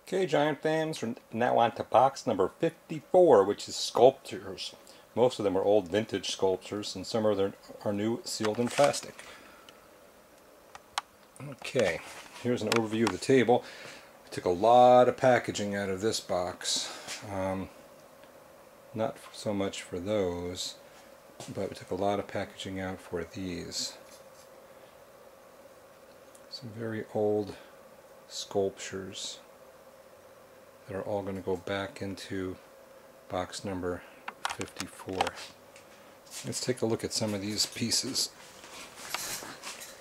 Okay, Giant fans, we're now on to box number 54, which is sculptures. Most of them are old vintage sculptures, and some of them are new, sealed in plastic. Okay, here's an overview of the table. I took a lot of packaging out of this box. Not so much for those, but we took a lot of packaging out for these. Some very old sculptures that are all going to go back into box number 54. Let's take a look at some of these pieces.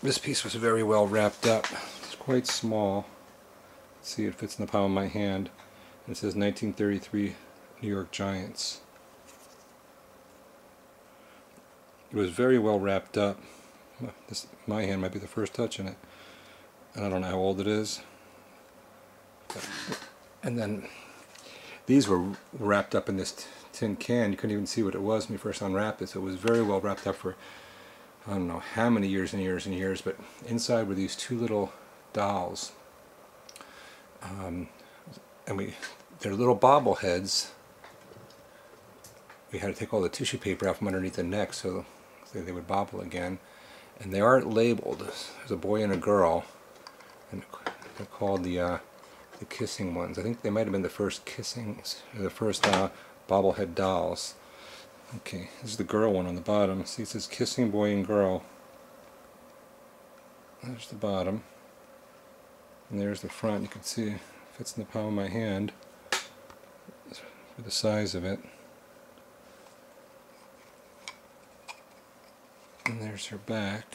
This piece was very well wrapped up. It's quite small. Let's see, it fits in the palm of my hand. It says 1933 New York Giants. It was very well wrapped up. My hand might be the first touch in it. And I don't know how old it is. And then these were wrapped up in this tin can. You couldn't even see what it was when you first unwrapped it. So it was very well wrapped up for I don't know how many years and years and years. But inside were these two little dolls. And they're little bobbleheads. We had to take all the tissue paper out from underneath the neck so they would bobble again. And they aren't labeled. There's a boy and a girl. And they're called the kissing ones. I think they might have been the first kissings, or the first bobblehead dolls. Okay, this is the girl one on the bottom. See, it says kissing boy and girl. There's the bottom. And there's the front. You can see it fits in the palm of my hand for the size of it. And there's her back.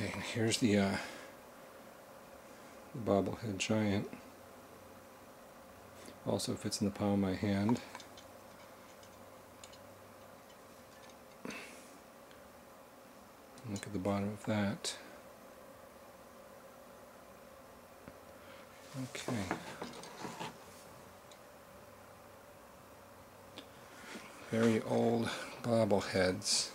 Okay, and here's the Bobblehead Giant. Also fits in the palm of my hand. Look at the bottom of that. Okay. Very old bobbleheads.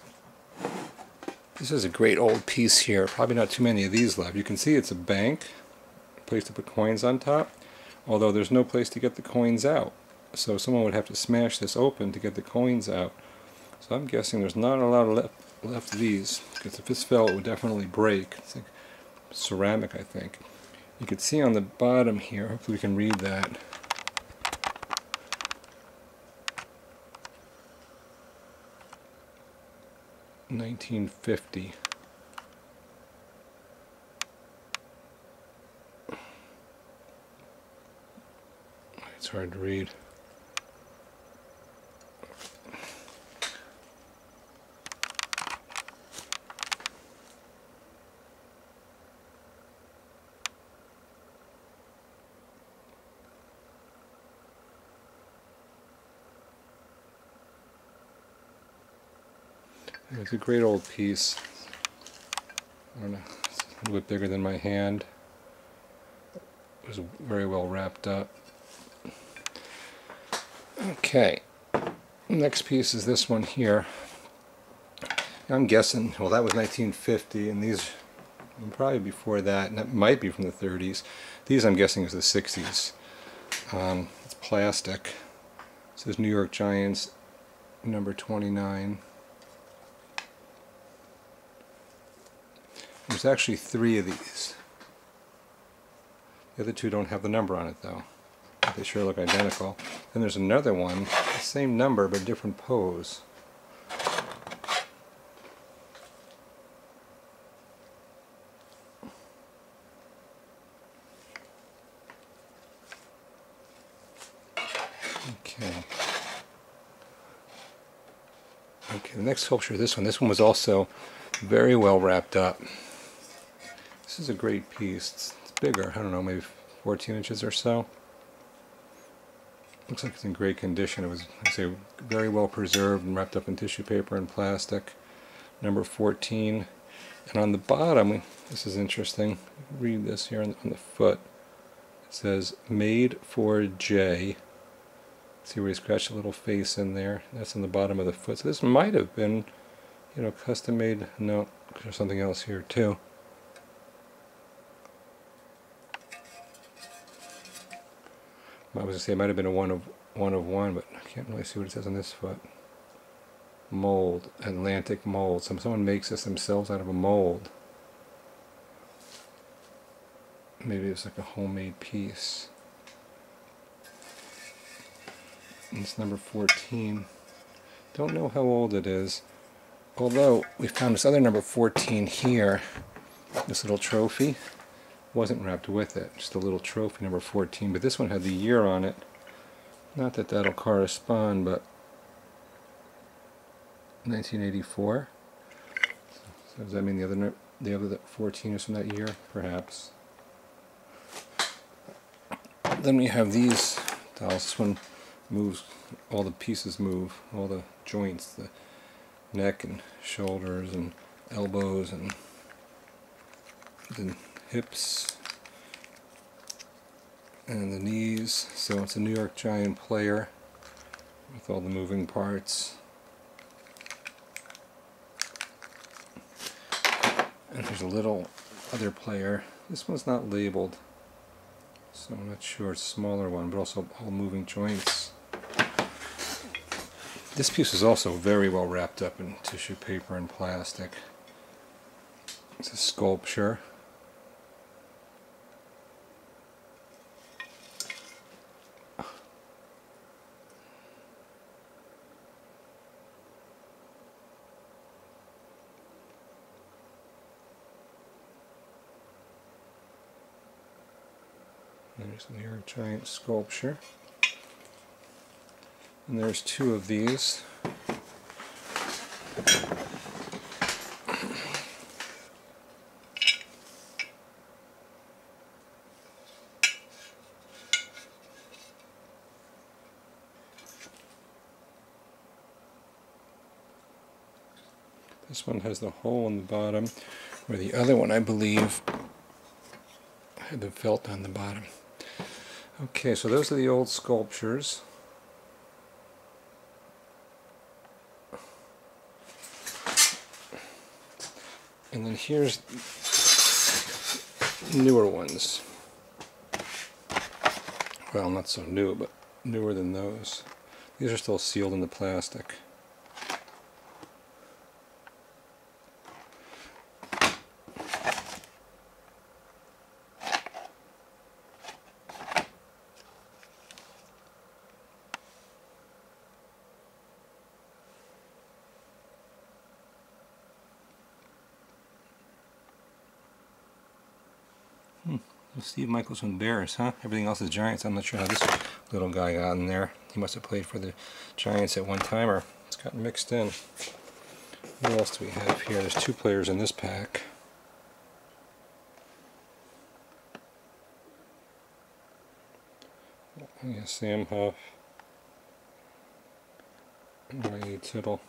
This is a great old piece here. Probably not too many of these left. You can see it's a bank, a place to put coins on top, although there's no place to get the coins out. So someone would have to smash this open to get the coins out. So I'm guessing there's not a lot left of these, because if this fell it would definitely break. It's like ceramic, I think. You can see on the bottom here, hopefully we can read that. $1950. It's hard to read. It's a great old piece. I don't know, it's a little bit bigger than my hand. It was very well wrapped up. Okay, next piece is this one here. I'm guessing, well, that was 1950, and these probably before that, and that might be from the 30s. These I'm guessing is the 60s. It's plastic. It says New York Giants, number 29. There's actually 3 of these. The other 2 don't have the number on it though. They sure look identical. Then there's another one, the same number but different pose. Okay. Okay, the next sculpture, this one was also very well wrapped up. This is a great piece. It's bigger, I don't know, maybe 14 inches or so. Looks like it's in great condition. It was, I'd say, very well preserved and wrapped up in tissue paper and plastic. Number 14. And on the bottom, this is interesting. Read this here on the foot. It says, made for J, See where he scratched a little face in there? That's on the bottom of the foot. So this might have been, you know, custom made. No, there's something else here too. I was going to say it might have been a one of one, but I can't really see what it says on this foot. Mold, Atlantic mold. Someone makes this themselves out of a mold. Maybe it's like a homemade piece. And it's number 14. Don't know how old it is. Although we found this other number 14 here. This little trophy. Wasn't wrapped with it. Just a little trophy, number 14. But this one had the year on it. Not that that'll correspond, but 1984. So does that mean the other 14 is from that year? Perhaps. Then we have these dolls. This one moves, all the pieces move, all the joints, the neck and shoulders and elbows and the hips and the knees. So it's a New York Giant player with all the moving parts. And there's a little other player. This one's not labeled, so I'm not sure. It's a smaller one, but also all moving joints. This piece is also very well wrapped up in tissue paper and plastic. It's a sculpture. There's the New York Giant sculpture. And there's two of these. This one has the hole in the bottom, where the other one, I believe, had the felt on the bottom. Okay, so those are the old sculptures. And then here's newer ones. Well, not so new, but newer than those. These are still sealed in the plastic. Steve Michelson Bears, huh? Everything else is Giants. I'm not sure how this little guy got in there. He must have played for the Giants at one time, or it's gotten mixed in. What else do we have here? There's two players in this pack. Yeah, Sam Huff, Y.A. Tittle,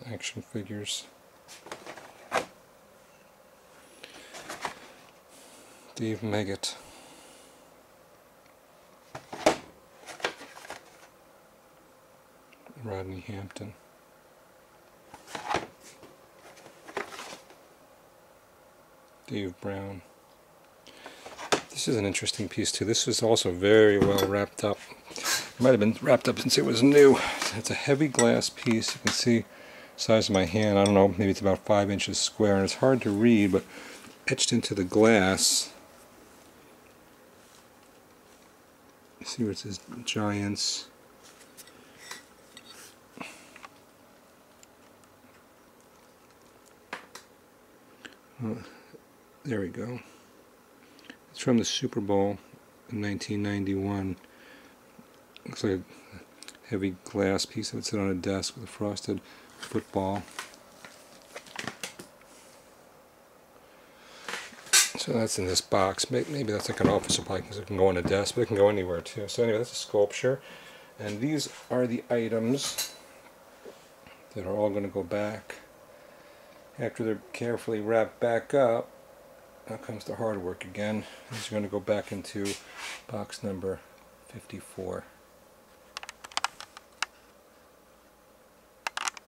action figures. Dave Meggett. Rodney Hampton. Dave Brown. This is an interesting piece too. This is also very well wrapped up. It might have been wrapped up since it was new. It's a heavy glass piece. You can see the size of my hand. I don't know, maybe it's about 5 inches square, and it's hard to read, but etched into the glass. See where it says Giants. There we go. It's from the Super Bowl in 1991. Looks like a heavy glass piece that would sit on a desk with a frosted football. So that's in this box. Maybe that's like an office supply because it can go on a desk, but it can go anywhere too. So anyway, that's a sculpture. And these are the items that are all going to go back. After they're carefully wrapped back up, now comes the hard work again. These are going to go back into box number 54.